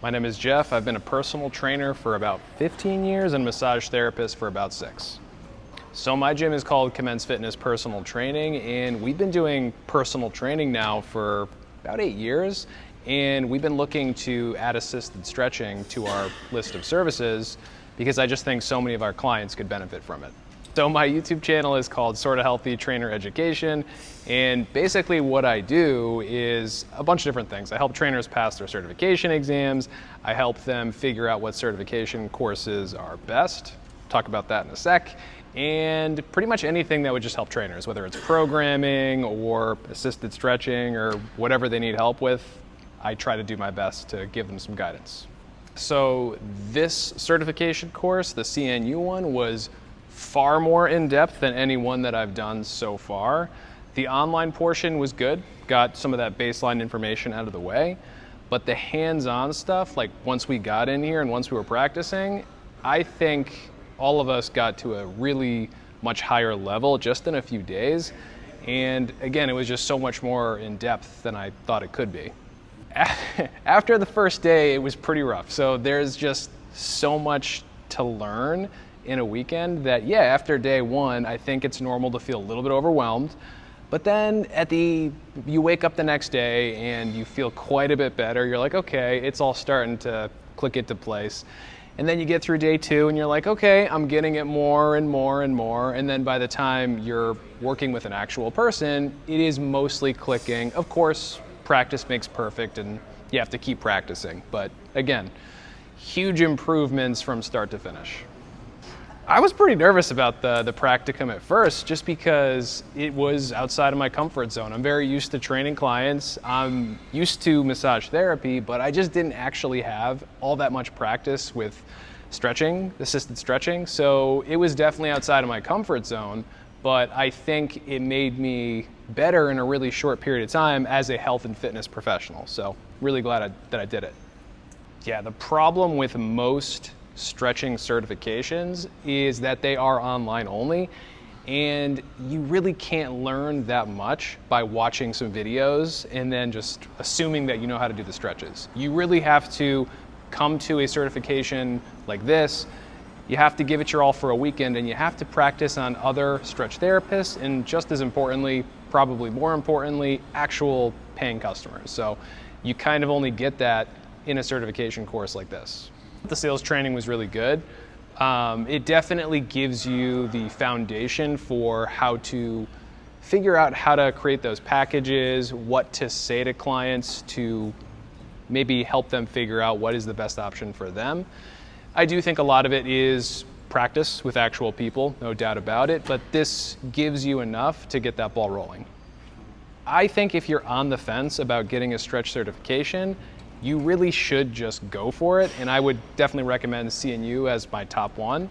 My name is Jeff. I've been a personal trainer for about 15 years and a massage therapist for about 6. So my gym is called Commence Fitness Personal Training, and we've been doing personal training now for about 8 years, and we've been looking to add assisted stretching to our list of services because I just think so many of our clients could benefit from it. So my YouTube channel is called Sorta Healthy Trainer Education, and basically what I do is a bunch of different things. I help trainers pass their certification exams. I help them figure out what certification courses are best. Talk about that in a sec. And pretty much anything that would just help trainers, whether it's programming or assisted stretching or whatever they need help with, I try to do my best to give them some guidance. So this certification course, the CNU one, was far more in-depth than any one that I've done so far. The online portion was good, got some of that baseline information out of the way, but the hands-on stuff, like once we got in here and once we were practicing, I think all of us got to a really much higher level just in a few days. And again, it was just so much more in-depth than I thought it could be. After the first day, it was pretty rough. So there's just so much to learn in a weekend that, yeah, after day one, I think it's normal to feel a little bit overwhelmed. But then you wake up the next day and you feel quite a bit better. You're like, okay, it's all starting to click into place. And then you get through day two and you're like, okay, I'm getting it more and more and more. And then by the time you're working with an actual person, it is mostly clicking. Of course, practice makes perfect and you have to keep practicing. But again, huge improvements from start to finish. I was pretty nervous about the practicum at first, just because it was outside of my comfort zone. I'm very used to training clients. I'm used to massage therapy, but I just didn't actually have all that much practice with stretching, assisted stretching. So it was definitely outside of my comfort zone, but I think it made me better in a really short period of time as a health and fitness professional. So really glad that I did it. Yeah, the problem with most stretching certifications is that they are online only, and you really can't learn that much by watching some videos and then just assuming that you know how to do the stretches. You really have to come to a certification like this. You have to give it your all for a weekend, and you have to practice on other stretch therapists, and just as importantly, probably more importantly, actual paying customers. So you kind of only get that in a certification course like this. The sales training was really good. It definitely gives you the foundation for how to figure out how to create those packages, what to say to clients to maybe help them figure out what is the best option for them. I do think a lot of it is practice with actual people, no doubt about it, but this gives you enough to get that ball rolling. I think if you're on the fence about getting a stretch certification, you really should just go for it, and I would definitely recommend CNU as my top one,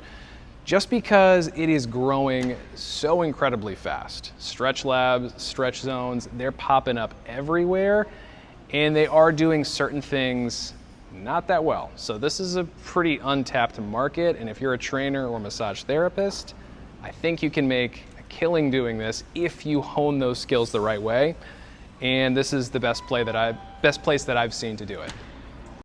just because it is growing so incredibly fast. Stretch labs, stretch zones, they're popping up everywhere, and they are doing certain things not that well. So this is a pretty untapped market, and if you're a trainer or massage therapist, I think you can make a killing doing this if you hone those skills the right way. And this is the best place that I've seen to do it.